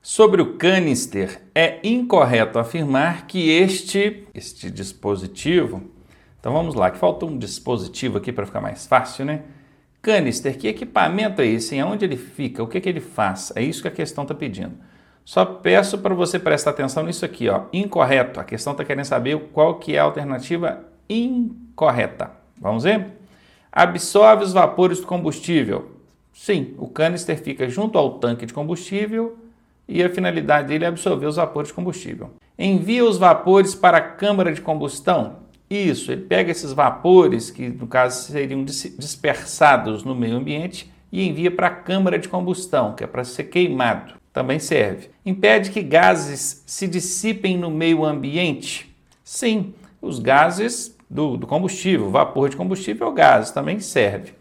Sobre o canister, é incorreto afirmar que este dispositivo... Então vamos lá, que faltou um dispositivo aqui para ficar mais fácil, né? Canister, que equipamento é esse? Aonde ele fica? O que ele faz? É isso que a questão está pedindo. Só peço para você prestar atenção nisso aqui, ó. Incorreto. A questão está querendo saber qual que é a alternativa incorreta. Vamos ver? Absorve os vapores do combustível. Sim, o canister fica junto ao tanque de combustível e a finalidade dele é absorver os vapores de combustível. Envia os vapores para a câmara de combustão. Isso, ele pega esses vapores, que no caso seriam dispersados no meio ambiente, e envia para a câmara de combustão, que é para ser queimado. Também serve. Impede que gases se dissipem no meio ambiente? Sim, os gases do combustível, vapor de combustível ou gases, também serve.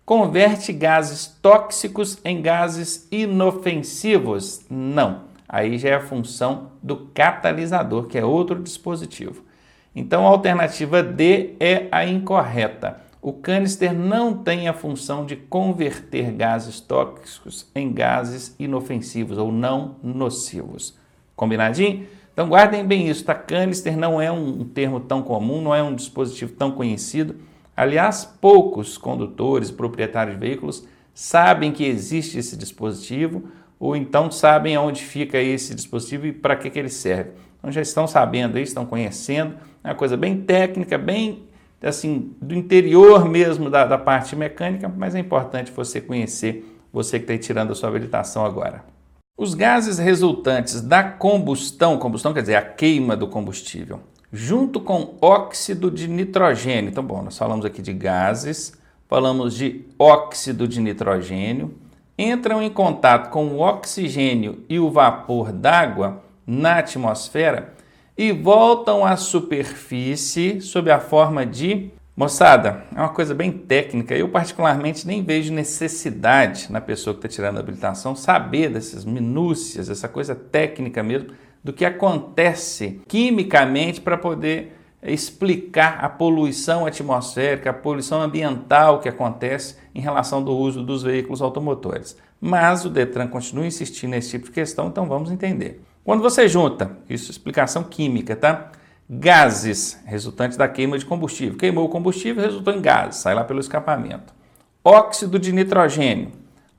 Converte gases tóxicos em gases inofensivos? Não. Aí já é a função do catalisador, que é outro dispositivo. Então a alternativa D é a incorreta. O canister não tem a função de converter gases tóxicos em gases inofensivos ou não nocivos. Combinadinho? Então guardem bem isso, tá? Canister não é um termo tão comum, não é um dispositivo tão conhecido. Aliás, poucos condutores, proprietários de veículos sabem que existe esse dispositivo ou então sabem onde fica esse dispositivo e para que ele serve. Então já estão sabendo aí, estão conhecendo. É uma coisa bem técnica, bem assim, do interior mesmo da parte mecânica, mas é importante você conhecer, você que está aí tirando a sua habilitação agora. Os gases resultantes da combustão quer dizer a queima do combustível, junto com óxido de nitrogênio. Então, bom, nós falamos aqui de gases, falamos de óxido de nitrogênio, entram em contato com o oxigênio e o vapor d'água na atmosfera e voltam à superfície sob a forma de... Moçada, é uma coisa bem técnica. Eu particularmente nem vejo necessidade na pessoa que está tirando a habilitação saber dessas minúcias, essa coisa técnica mesmo, do que acontece quimicamente para poder explicar a poluição atmosférica, a poluição ambiental que acontece em relação do uso dos veículos automotores. Mas o Detran continua insistindo nesse tipo de questão, então vamos entender. Quando você junta, isso é explicação química, tá? Gases resultantes da queima de combustível. Queimou o combustível, resultou em gases, sai lá pelo escapamento. Óxido de nitrogênio,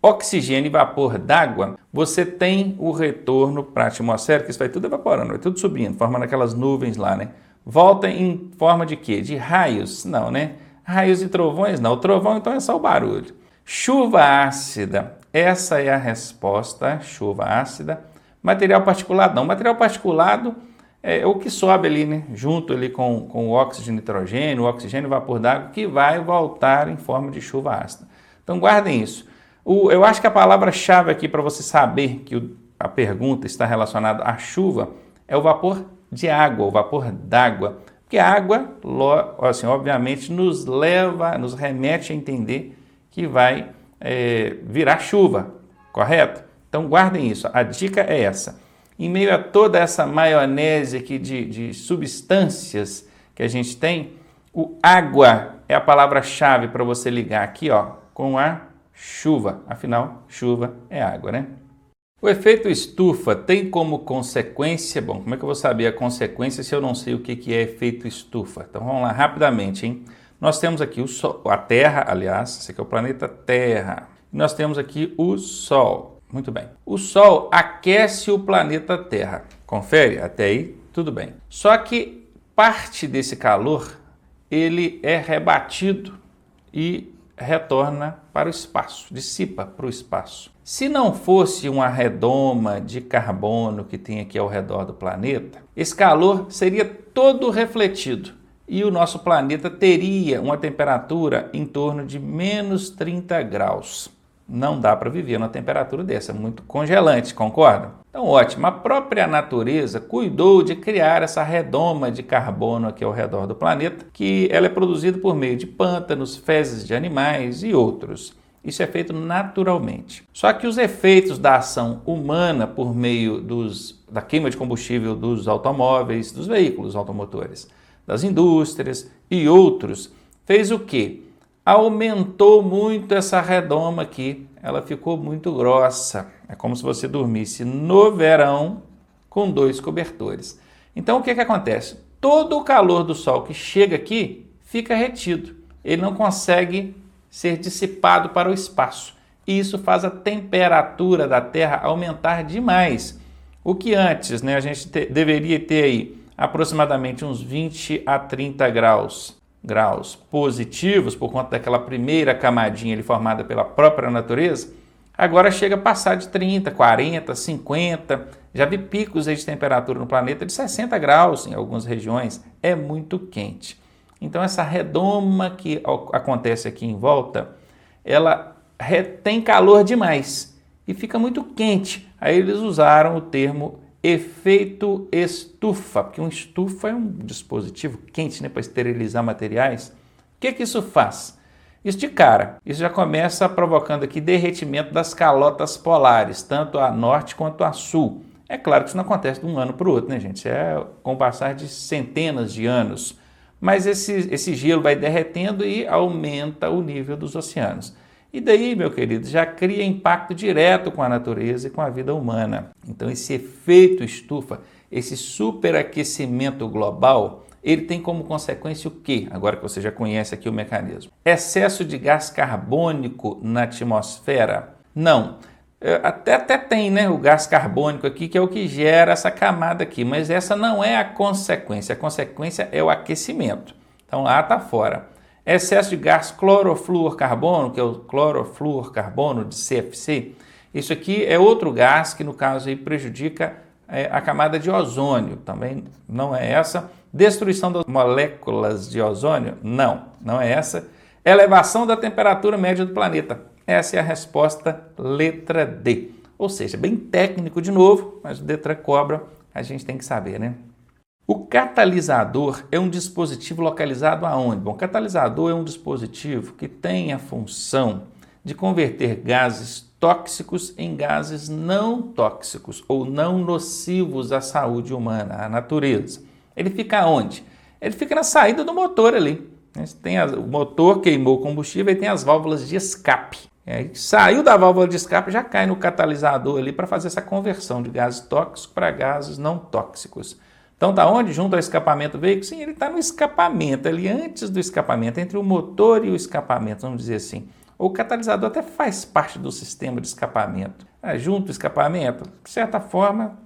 oxigênio e vapor d'água, você tem o retorno para a atmosfera, que isso vai tudo evaporando, vai tudo subindo, formando aquelas nuvens lá, né? Volta em forma de quê? De raios? Não, né? Raios e trovões? Não. O trovão, então, é só o barulho. Chuva ácida. Essa é a resposta, chuva ácida. Material particulado, não. Material particulado é o que sobe ali, né? Junto ali com o óxido de nitrogênio, o oxigênio e vapor d'água, que vai voltar em forma de chuva ácida. Então, guardem isso. Eu acho que a palavra-chave aqui para você saber que a pergunta está relacionada à chuva é o vapor de água, o vapor d'água. Porque a água, assim, obviamente, nos remete a entender que vai virar chuva, correto? Então guardem isso, a dica é essa. Em meio a toda essa maionese aqui de substâncias que a gente tem, o água é a palavra-chave para você ligar aqui, ó, com a chuva. Afinal, chuva é água, né? O efeito estufa tem como consequência... Bom, como é que eu vou saber a consequência se eu não sei o que é efeito estufa? Então vamos lá rapidamente, hein? Nós temos aqui o Sol, a Terra, aliás, esse aqui é o planeta Terra. E nós temos aqui o Sol. Muito bem. O Sol aquece o planeta Terra. Confere? Até aí, tudo bem. Só que parte desse calor, ele é rebatido e retorna para o espaço, dissipa para o espaço. Se não fosse uma redoma de carbono que tem aqui ao redor do planeta, esse calor seria todo refletido e o nosso planeta teria uma temperatura em torno de menos 30 graus. Não dá para viver numa temperatura dessa, é muito congelante, concorda? Então, ótimo, a própria natureza cuidou de criar essa redoma de carbono aqui ao redor do planeta, que ela é produzida por meio de pântanos, fezes de animais e outros. Isso é feito naturalmente. Só que os efeitos da ação humana por meio da queima de combustível dos automóveis, dos veículos automotores, das indústrias e outros, fez o quê? aumentou muito essa redoma aqui, ela ficou muito grossa. É como se você dormisse no verão com 2 cobertores. Então o que acontece? Todo o calor do sol que chega aqui fica retido, ele não consegue ser dissipado para o espaço. E isso faz a temperatura da Terra aumentar demais. O que antes, né, a gente deveria ter aí aproximadamente uns 20 a 30 graus positivos, por conta daquela primeira camadinha ali formada pela própria natureza, agora chega a passar de 30, 40, 50, já vi picos aí de temperatura no planeta de 60 graus em algumas regiões, é muito quente. Então essa redoma que acontece aqui em volta, ela retém calor demais e fica muito quente. Aí eles usaram o termo efeito estufa, porque uma estufa é um dispositivo quente, né, para esterilizar materiais. O que isso faz? Isso de cara, isso já começa provocando aqui derretimento das calotas polares, tanto a norte quanto a sul. É claro que isso não acontece de um ano para o outro, né, gente? Isso é com o passar de centenas de anos. Mas esse gelo vai derretendo e aumenta o nível dos oceanos. E daí, meu querido, já cria impacto direto com a natureza e com a vida humana. Então esse efeito estufa, esse superaquecimento global, ele tem como consequência o quê? Agora que você já conhece aqui o mecanismo. Excesso de gás carbônico na atmosfera? Não. Até tem, né, o gás carbônico aqui, que é o que gera essa camada aqui, mas essa não é a consequência é o aquecimento. Então lá está fora. Excesso de gás clorofluorcarbono, que é o clorofluorcarbono de CFC, isso aqui é outro gás que no caso aí prejudica a camada de ozônio, também não é essa. Destruição das moléculas de ozônio? Não é essa. Elevação da temperatura média do planeta. Essa é a resposta letra D. Ou seja, bem técnico de novo, mas o Detran cobra, a gente tem que saber, né? O catalisador é um dispositivo localizado aonde? Bom, o catalisador é um dispositivo que tem a função de converter gases tóxicos em gases não tóxicos ou não nocivos à saúde humana, à natureza. Ele fica onde? Ele fica na saída do motor ali. O motor queimou o combustível e tem as válvulas de escape. Saiu da válvula de escape, já cai no catalisador ali para fazer essa conversão de gases tóxicos para gases não tóxicos. Então está onde? Junto ao escapamento do veículo? Sim, ele está no escapamento, ali antes do escapamento, entre o motor e o escapamento, vamos dizer assim. O catalisador até faz parte do sistema de escapamento. Junto ao escapamento, de certa forma,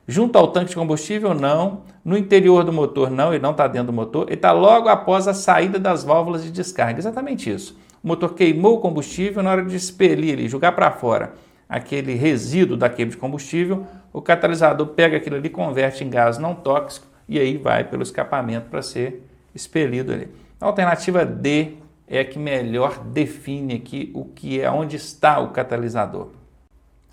junto ao tanque de combustível, não. No interior do motor, não, ele não está dentro do motor. Ele está logo após a saída das válvulas de descarga, exatamente isso. O motor queimou o combustível, na hora de expelir ele, jogar para fora aquele resíduo daquele de combustível, o catalisador pega aquilo ali, converte em gás não tóxico e aí vai pelo escapamento para ser expelido ali. A alternativa D é a que melhor define aqui o que é, onde está o catalisador.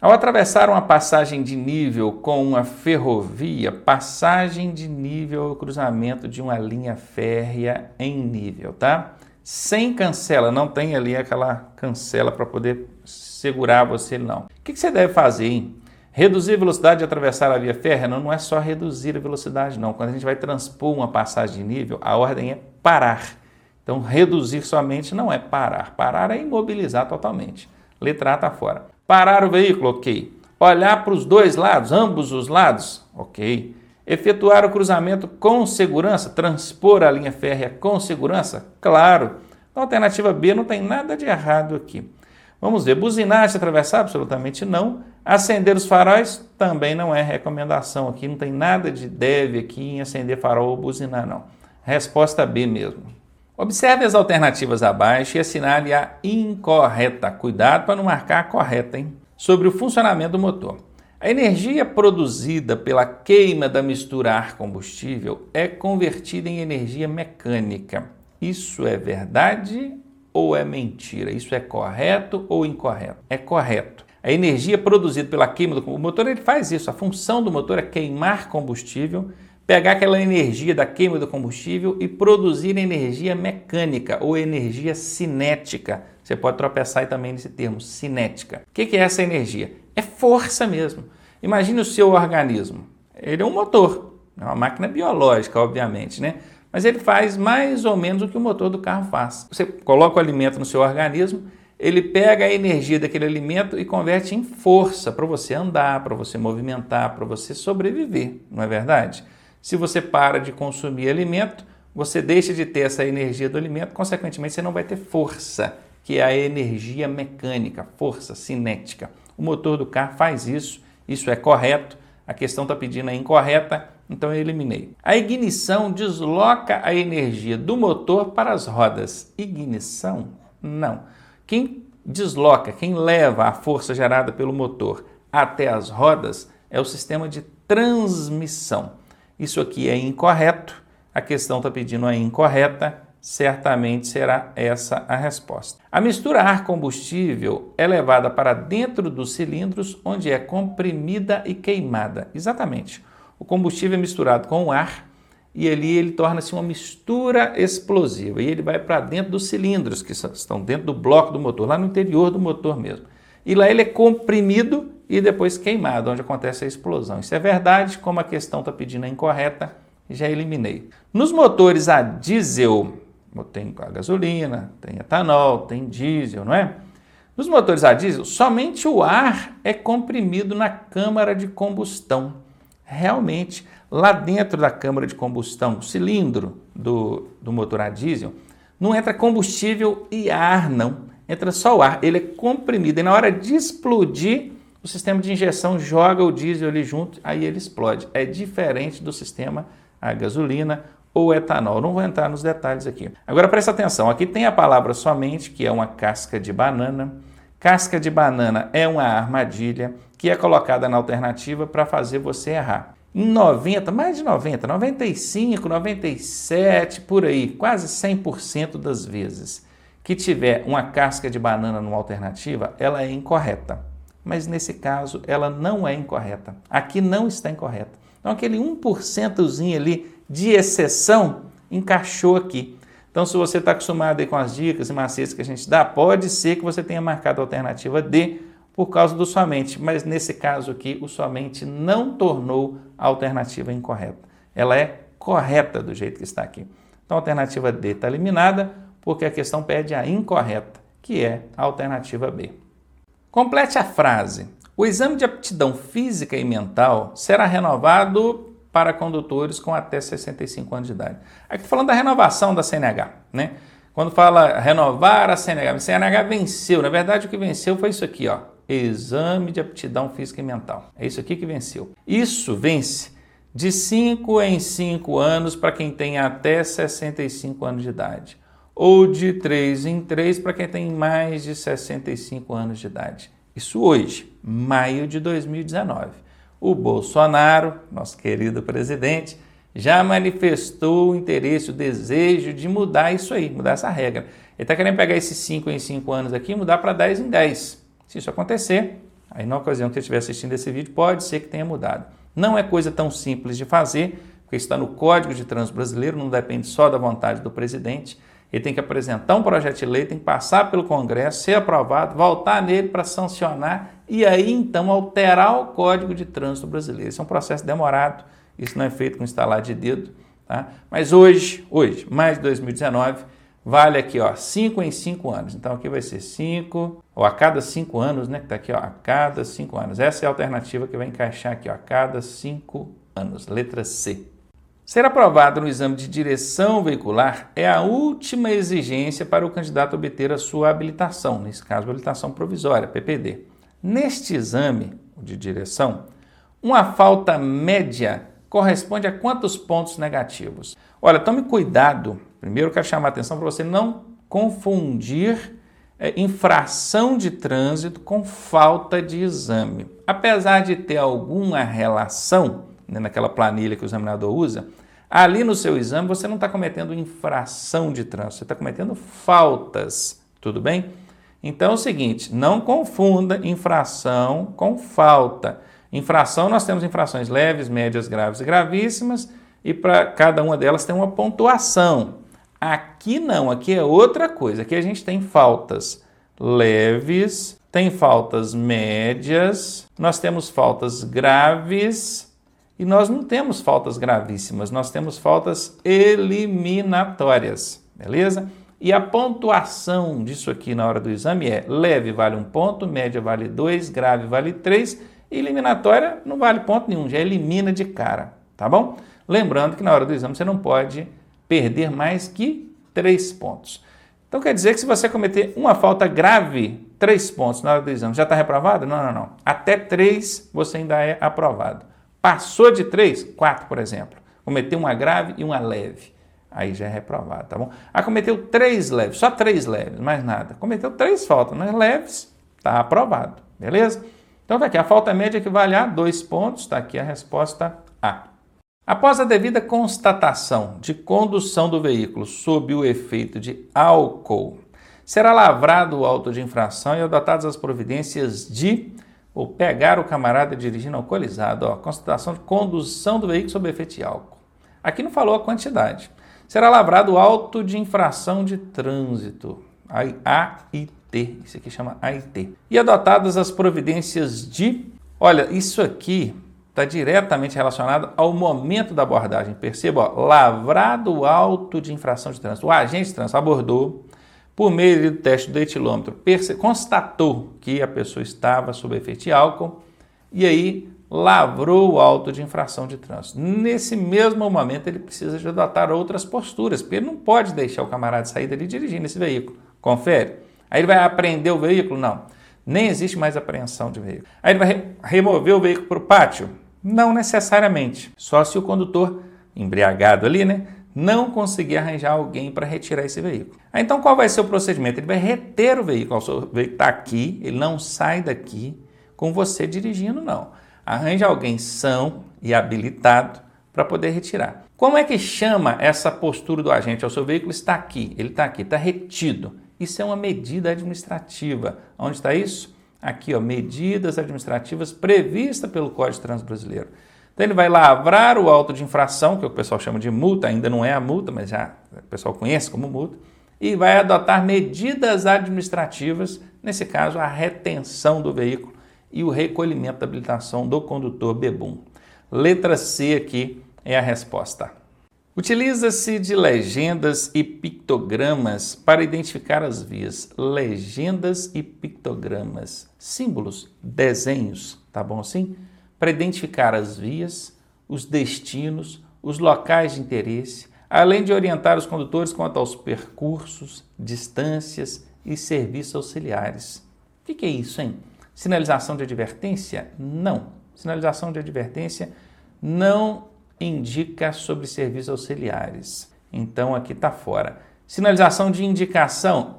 Ao atravessar uma passagem de nível com uma ferrovia, passagem de nível é o cruzamento de uma linha férrea em nível, tá? Sem cancela, não tem ali aquela cancela para poder segurar você, não. O que você deve fazer, hein? Reduzir a velocidade de atravessar a via férrea? Não é só reduzir a velocidade, não. Quando a gente vai transpor uma passagem de nível, a ordem é parar. Então, reduzir somente não é parar. Parar é imobilizar totalmente. Letra A está fora. Parar o veículo, ok. Olhar para os dois lados, ambos os lados, ok. Efetuar o cruzamento com segurança, transpor a linha férrea com segurança, claro. Na alternativa B não tem nada de errado aqui. Vamos ver, buzinar se atravessar? Absolutamente não. Acender os faróis? Também não é recomendação aqui, não tem nada de deve aqui em acender farol ou buzinar, não. Resposta B mesmo. Observe as alternativas abaixo e assinale a incorreta. Cuidado para não marcar a correta, hein? Sobre o funcionamento do motor. A energia produzida pela queima da mistura ar-combustível é convertida em energia mecânica. Isso é verdade ou é mentira? Isso é correto ou incorreto? É correto. A energia produzida pela queima do motor, ele faz isso. A função do motor é queimar combustível, pegar aquela energia da queima do combustível e produzir energia mecânica ou energia cinética. Você pode tropeçar aí também nesse termo, cinética. O que é essa energia? É força mesmo. Imagine o seu organismo. Ele é um motor, é uma máquina biológica, obviamente, né? mas ele faz mais ou menos o que o motor do carro faz. Você coloca o alimento no seu organismo, ele pega a energia daquele alimento e converte em força para você andar, para você movimentar, para você sobreviver, não é verdade? Se você para de consumir alimento, você deixa de ter essa energia do alimento, consequentemente você não vai ter força, que é a energia mecânica, força cinética. O motor do carro faz isso é correto, a questão está pedindo a incorreta, então eu eliminei. A ignição desloca a energia do motor para as rodas. Ignição? Não. Quem desloca, quem leva a força gerada pelo motor até as rodas é o sistema de transmissão. Isso aqui é incorreto, a questão está pedindo a incorreta, certamente será essa a resposta. A mistura ar-combustível é levada para dentro dos cilindros, onde é comprimida e queimada. Exatamente. O combustível é misturado com o ar e ali ele torna-se uma mistura explosiva. E ele vai para dentro dos cilindros, que estão dentro do bloco do motor, lá no interior do motor mesmo. E lá ele é comprimido e depois queimado, onde acontece a explosão. Isso é verdade, como a questão está pedindo a incorreta, já eliminei. Nos motores a diesel, tem a gasolina, tem etanol, tem diesel, não é? Nos motores a diesel, somente o ar é comprimido na câmara de combustão. Realmente, lá dentro da câmara de combustão, o cilindro do motor a diesel, não entra combustível e ar, não. Entra só o ar. Ele é comprimido e na hora de explodir, o sistema de injeção joga o diesel ali junto, aí ele explode. É diferente do sistema a gasolina ou etanol. Não vou entrar nos detalhes aqui. Agora presta atenção, aqui tem a palavra somente, que é uma casca de banana. Casca de banana é uma armadilha que é colocada na alternativa para fazer você errar. Em 90, mais de 90, 95, 97, por aí, quase 100% das vezes que tiver uma casca de banana numa alternativa, ela é incorreta. Mas nesse caso, ela não é incorreta. Aqui não está incorreta. Então, aquele 1%zinho ali de exceção encaixou aqui. Então, se você está acostumado aí com as dicas e macetes que a gente dá, pode ser que você tenha marcado a alternativa D por causa do somente, mas nesse caso aqui, o somente não tornou a alternativa incorreta. Ela é correta do jeito que está aqui. Então, a alternativa D está eliminada porque a questão pede a incorreta, que é a alternativa B. Complete a frase. O exame de aptidão física e mental será renovado para condutores com até 65 anos de idade. Aqui estou falando da renovação da CNH, né? Quando fala renovar a CNH, a CNH venceu. Na verdade, o que venceu foi isso aqui, ó. Exame de aptidão física e mental. É isso aqui que venceu. Isso vence de 5 em 5 anos para quem tem até 65 anos de idade. Ou de 3 em 3 para quem tem mais de 65 anos de idade. Isso hoje, maio de 2019. O Bolsonaro, nosso querido presidente, já manifestou o interesse, o desejo de mudar isso aí, mudar essa regra. Ele está querendo pegar esses 5 em 5 anos aqui e mudar para 10 em 10. Se isso acontecer, aí na ocasião que você estiver assistindo esse vídeo, pode ser que tenha mudado. Não é coisa tão simples de fazer, porque está no Código de Trânsito Brasileiro, não depende só da vontade do presidente. Ele tem que apresentar um projeto de lei, tem que passar pelo Congresso, ser aprovado, voltar nele para sancionar e aí então alterar o Código de Trânsito Brasileiro. Isso é um processo demorado, isso não é feito com estalar de dedo, tá? Mas hoje, mais de 2019, vale aqui, ó, 5 em 5 anos. Então aqui vai ser 5, ou a cada 5 anos, né? Que tá aqui, ó, a cada 5 anos. Essa é a alternativa que vai encaixar aqui, ó, a cada 5 anos. Letra C. Ser aprovado no exame de direção veicular é a última exigência para o candidato obter a sua habilitação, nesse caso, habilitação provisória, PPD. Neste exame de direção, uma falta média corresponde a quantos pontos negativos? Olha, tome cuidado. Primeiro, eu quero chamar a atenção para você não confundir infração de trânsito com falta de exame. Apesar de ter alguma relação, né, naquela planilha que o examinador usa, ali no seu exame você não está cometendo infração de trânsito, você está cometendo faltas, tudo bem? Então é o seguinte, não confunda infração com falta. Infração, nós temos infrações leves, médias, graves e gravíssimas, e para cada uma delas tem uma pontuação. Aqui não, aqui é outra coisa. Aqui a gente tem faltas leves, tem faltas médias, nós temos faltas graves E nós não temos faltas gravíssimas, nós temos faltas eliminatórias, beleza? E a pontuação disso aqui na hora do exame é: leve vale 1 ponto, média vale 2, grave vale 3, eliminatória não vale ponto nenhum, já elimina de cara, tá bom? Lembrando que na hora do exame você não pode perder mais que 3 pontos. Então quer dizer que se você cometer uma falta grave, 3 pontos na hora do exame, já está reprovado? Não. Até 3 você ainda é aprovado. Passou de 3, 4, por exemplo. Cometeu uma grave e uma leve. Aí já é reprovado, tá bom? Cometeu 3 leves, só 3 leves, mais nada. Cometeu 3 faltas, mas leves, está aprovado, beleza? Então tá aqui, a falta média equivale a 2 pontos, está aqui a resposta A. Após a devida constatação de condução do veículo sob o efeito de álcool, será lavrado o auto de infração e adotadas as providências de ou pegar o camarada dirigindo alcoolizado. Constatação de condução do veículo sob efeito de álcool. Aqui não falou a quantidade. Será lavrado o auto de infração de trânsito, AIT, isso aqui chama AIT. E adotadas as providências de... Olha, isso aqui está diretamente relacionado ao momento da abordagem. Perceba, lavrado o auto de infração de trânsito. O agente de trânsito abordou, por meio do teste do etilômetro, constatou que a pessoa estava sob efeito de álcool e aí lavrou o auto de infração de trânsito. Nesse mesmo momento, ele precisa de adotar outras posturas, porque ele não pode deixar o camarada sair dali dirigindo esse veículo. Confere? Aí ele vai apreender o veículo? Não. Nem existe mais apreensão de veículo. Aí ele vai remover o veículo para o pátio? Não necessariamente. Só se o condutor, embriagado ali, não conseguir arranjar alguém para retirar esse veículo. Então, qual vai ser o procedimento? Ele vai reter o veículo. O seu veículo está aqui, ele não sai daqui com você dirigindo, não. Arranja alguém são e habilitado para poder retirar. Como é que chama essa postura do agente? O seu veículo está aqui, ele está aqui, está retido. Isso é uma medida administrativa. Onde está isso? Aqui, medidas administrativas previstas pelo Código de Trânsito Brasileiro. Então ele vai lavrar o auto de infração, que o pessoal chama de multa, ainda não é a multa, mas já o pessoal conhece como multa, e vai adotar medidas administrativas, nesse caso a retenção do veículo e o recolhimento da habilitação do condutor bebum. Letra C aqui é a resposta. Utiliza-se de legendas e pictogramas para identificar as vias. Legendas e pictogramas, símbolos, desenhos, tá bom assim? Para identificar as vias, os destinos, os locais de interesse, além de orientar os condutores quanto aos percursos, distâncias e serviços auxiliares. O que é isso, hein? Sinalização de advertência? Não. Sinalização de advertência não indica sobre serviços auxiliares. Então, aqui está fora. Sinalização de indicação?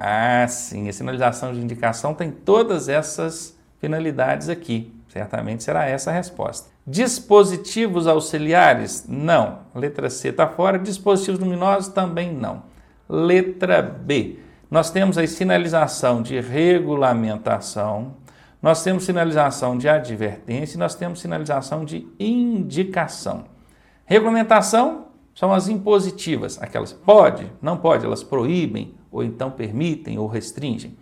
Sim, a sinalização de indicação tem todas essas finalidades aqui. Certamente será essa a resposta. Dispositivos auxiliares? Não. Letra C está fora. Dispositivos luminosos? Também não. Letra B. Nós temos aí sinalização de regulamentação, nós temos sinalização de advertência e nós temos sinalização de indicação. Regulamentação são as impositivas, aquelas pode, não pode, elas proíbem, ou então permitem ou restringem.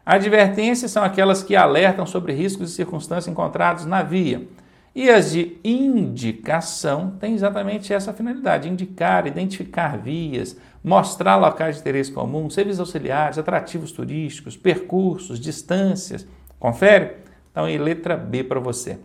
Advertências são aquelas que alertam sobre riscos e circunstâncias encontrados na via. E as de indicação têm exatamente essa finalidade, indicar, identificar vias, mostrar locais de interesse comum, serviços auxiliares, atrativos turísticos, percursos, distâncias. Confere? Então, letra B para você.